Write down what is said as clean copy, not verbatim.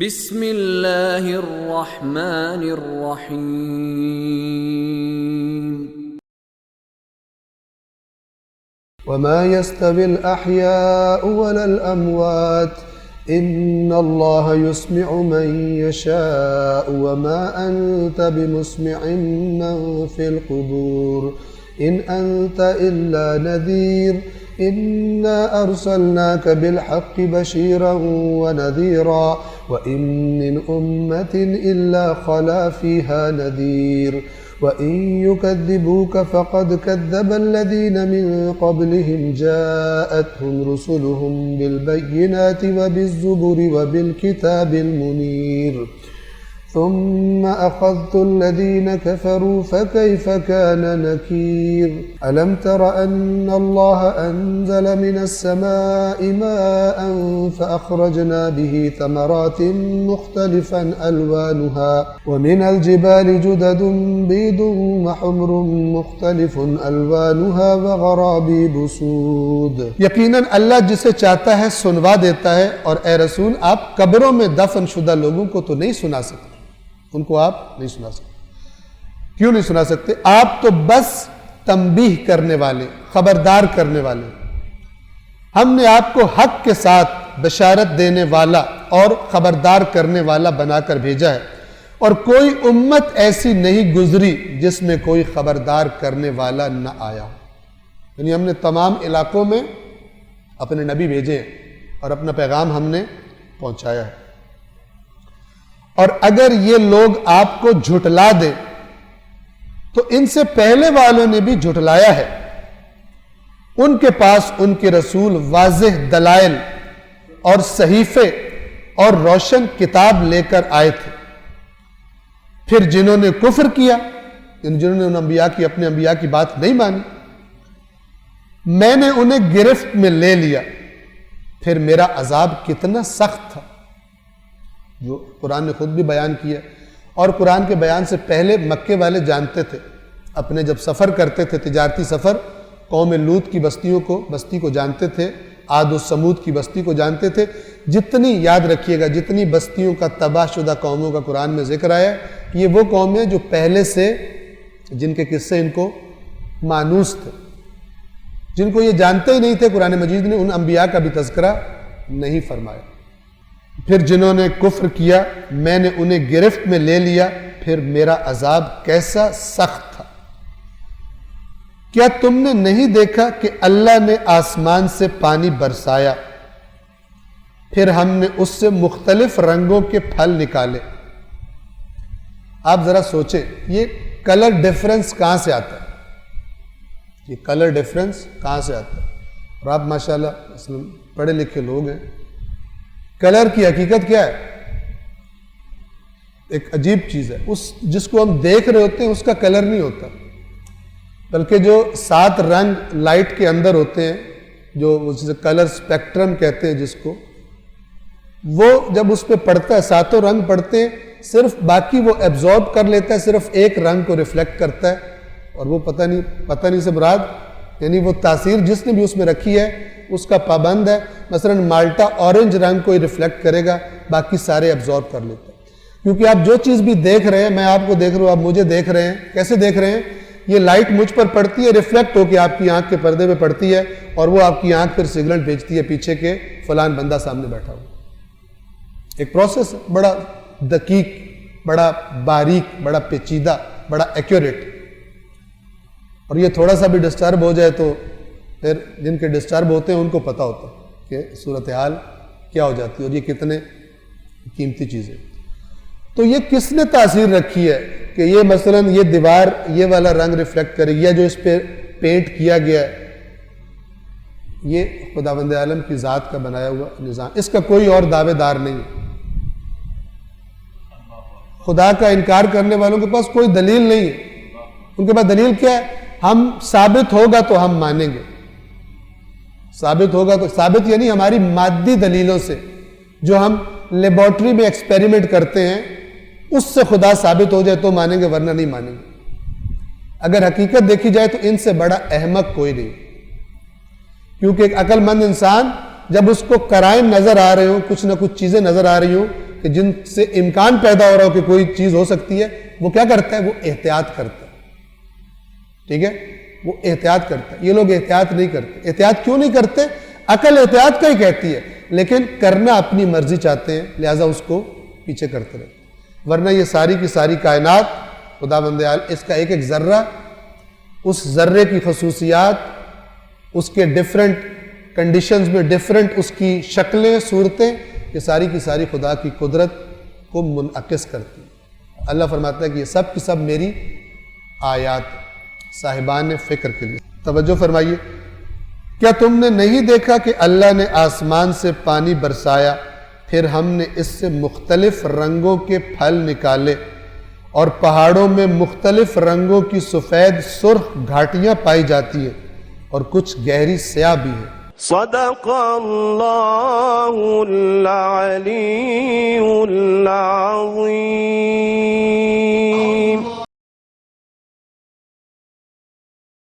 بسم اللہ الرحمن الرحیم وما يستوي الأحياء ولا الأموات إن الله يسمع من يشاء وما أنت بمسمع من في القبور إن أنت إلا نذير إنا أرسلناك بالحق بشيرا ونذيرا وإن من أمة إلا خلا فيها نذير وَإِن يُكَذِّبُوكَ فَقَدْ كَذَّبَ الَّذِينَ مِن قَبْلِهِمْ جَاءَتْهُمْ رُسُلُهُم بِالْبَيِّنَاتِ وَبِالزُّبُرِ وَبِالْكِتَابِ الْمُنِيرِ ثُمَّ أَخَذْتُ الَّذِينَ كَفَرُوا فَكَيْفَ كَانَ نَكِيرِ أَلَمْ تَرَ أَنَّ اللَّهَ أَنزَلَ مِنَ السَّمَاءِ مَاءً فَأَخْرَجْنَا بِهِ ثَمَرَاتٍ مُخْتَلِفًا أَلْوَانُهَا وَمِنَ الْجِبَالِ جُدَدٌ بِيضٌ وَحُمْرٌ مُخْتَلِفٌ أَلْوَانُهَا وَغَرَابِيبُ سُودٌ یقیناً اللہ جسے چاہتا ہے سنوا دیتا ہے، اور اے رسول آپ قبروں میں دفن شدہ لوگوں کو تو نہیں سنا سکتے، ان کو آپ نہیں سنا سکتے۔ کیوں نہیں سنا سکتے؟ آپ تو بس تنبیہ کرنے والے، خبردار کرنے والے۔ ہم نے آپ کو حق کے ساتھ بشارت دینے والا اور خبردار کرنے والا بنا کر بھیجا ہے، اور کوئی امت ایسی نہیں گزری جس میں کوئی خبردار کرنے والا نہ آیا۔ یعنی ہم نے تمام علاقوں میں اپنے نبی بھیجے ہیں اور اپنا پیغام ہم نے پہنچایا ہے۔ اور اگر یہ لوگ آپ کو جھٹلا دیں تو ان سے پہلے والوں نے بھی جھٹلایا ہے، ان کے پاس ان کے رسول واضح دلائل اور صحیفے اور روشن کتاب لے کر آئے تھے، پھر جنہوں نے کفر کیا، جنہوں نے ان انبیاء کی اپنے انبیاء کی بات نہیں مانی، میں نے انہیں گرفت میں لے لیا، پھر میرا عذاب کتنا سخت تھا، جو قرآن نے خود بھی بیان کیا۔ اور قرآن کے بیان سے پہلے مکے والے جانتے تھے، اپنے جب سفر کرتے تھے تجارتی سفر، قوم لوط کی بستی کو جانتے تھے، عاد و سمود کی بستی کو جانتے تھے۔ جتنی، یاد رکھیے گا، جتنی بستیوں کا تباہ شدہ قوموں کا قرآن میں ذکر آیا ہے، یہ وہ قومیں جو پہلے سے، جن کے قصے ان کو مانوس تھے، جن کو یہ جانتے ہی نہیں تھے۔ قرآن مجید نے ان انبیاء کا بھی تذکرہ نہیں فرمایا۔ پھر جنہوں نے کفر کیا میں نے انہیں گرفت میں لے لیا، پھر میرا عذاب کیسا سخت تھا۔ کیا تم نے نہیں دیکھا کہ اللہ نے آسمان سے پانی برسایا، پھر ہم نے اس سے مختلف رنگوں کے پھل نکالے؟ آپ ذرا سوچیں، یہ کلر ڈیفرنس کہاں سے آتا ہے؟ یہ کلر ڈیفرنس کہاں سے آتا ہے؟ اور آپ ماشاءاللہ پڑھے لکھے لوگ ہیں، کلر کی حقیقت کیا ہے؟ ایک عجیب چیز ہے، جس کو ہم دیکھ رہے ہوتے ہیں اس کا کلر نہیں ہوتا، بلکہ جو 7 رنگ لائٹ کے اندر ہوتے ہیں، جو کلر سپیکٹرم کہتے ہیں جس کو، وہ جب اس پہ پڑتا ہے، 7 رنگ پڑتے ہیں، صرف باقی وہ ایبزارب کر لیتا ہے، صرف ایک رنگ کو ریفلیکٹ کرتا ہے، اور وہ پتہ نہیں سے مراد، یعنی وہ تاثیر جس نے بھی اس میں رکھی ہے اس کا پابند ہے۔ مثلا مالٹا اورنج رنگ کو ہی ریفلیکٹ کرے گا، باقی سارے ایبزارب کر لیتے ہیں۔ کیونکہ آپ جو چیز بھی دیکھ رہے ہیں، میں آپ کو دیکھ رہا ہوں، آپ مجھے دیکھ رہے ہیں، کیسے دیکھ رہے ہیں؟ یہ لائٹ مجھ پر پڑتی ہے، ریفلیکٹ ہو کے آپ کی آنکھ کے پردے پہ پڑتی ہے، اور وہ آپ کی آنکھ پھر سگنل بھیجتی ہے پیچھے کے فلان بندہ سامنے بیٹھا ہوا۔ ایک پروسیس ہے، بڑا دقیق، بڑا باریک، بڑا پیچیدہ، بڑا ایکوریٹ۔ اور یہ تھوڑا سا بھی ڈسٹرب ہو جائے تو پھر جن کے ڈسٹرب ہوتے ہیں ان کو پتہ ہوتا ہے کہ صورتحال کیا ہو جاتی ہے، اور یہ کتنے قیمتی چیزیں۔ تو یہ کس نے تاثیر رکھی ہے کہ یہ مثلا یہ دیوار یہ والا رنگ ریفلیکٹ کرے گی، یا جو اس پہ پینٹ کیا گیا ہے، یہ خداوند عالم کی ذات کا بنایا ہوا نظام، اس کا کوئی اور دعوے دار نہیں ہے۔ خدا کا انکار کرنے والوں کے پاس کوئی دلیل نہیں ہے۔ ان کے پاس دلیل کیا ہے؟ ہم ثابت ہوگا تو ہم مانیں گے، ثابت ہوگا تو، ثابت یعنی ہماری مادی دلیلوں سے، جو ہم لیبارٹری میں ایکسپیریمنٹ کرتے ہیں، اس سے خدا ثابت ہو جائے تو مانیں گے، ورنہ نہیں مانیں گے۔ اگر حقیقت دیکھی جائے تو ان سے بڑا احمق کوئی نہیں، کیونکہ ایک عقل مند انسان جب اس کو قرائن نظر آ رہے ہوں، کچھ نہ کچھ چیزیں نظر آ رہی ہوں، کہ جن سے امکان پیدا ہو رہا ہو کہ کوئی چیز ہو سکتی ہے، وہ کیا کرتا ہے؟ وہ احتیاط کرتا ہے، ٹھیک ہے، وہ احتیاط کرتا ہے۔ یہ لوگ احتیاط نہیں کرتے۔ احتیاط کیوں نہیں کرتے؟ عقل احتیاط کا ہی کہتی ہے، لیکن کرنا اپنی مرضی چاہتے ہیں، لہٰذا اس کو پیچھے کرتے رہتے۔ ورنہ یہ ساری کی ساری کائنات، خداوند عال اس کا ایک ایک ذرہ، اس ذرے کی خصوصیات، اس کے ڈیفرنٹ کنڈیشنز میں ڈیفرنٹ اس کی شکلیں، صورتیں، یہ ساری کی ساری خدا کی قدرت کو منعکس کرتی ہیں۔ اللہ فرماتا ہے کہ یہ سب کی سب میری آیات صاحبان فکر کے لیے۔ توجہ فرمائیے، کیا تم نے نہیں دیکھا کہ اللہ نے آسمان سے پانی برسایا، پھر ہم نے اس سے مختلف رنگوں کے پھل نکالے، اور پہاڑوں میں مختلف رنگوں کی سفید سرخ گھاٹیاں پائی جاتی ہیں اور کچھ گہری سیاہ بھی ہیں۔ صدق اللہ العلی العظیم۔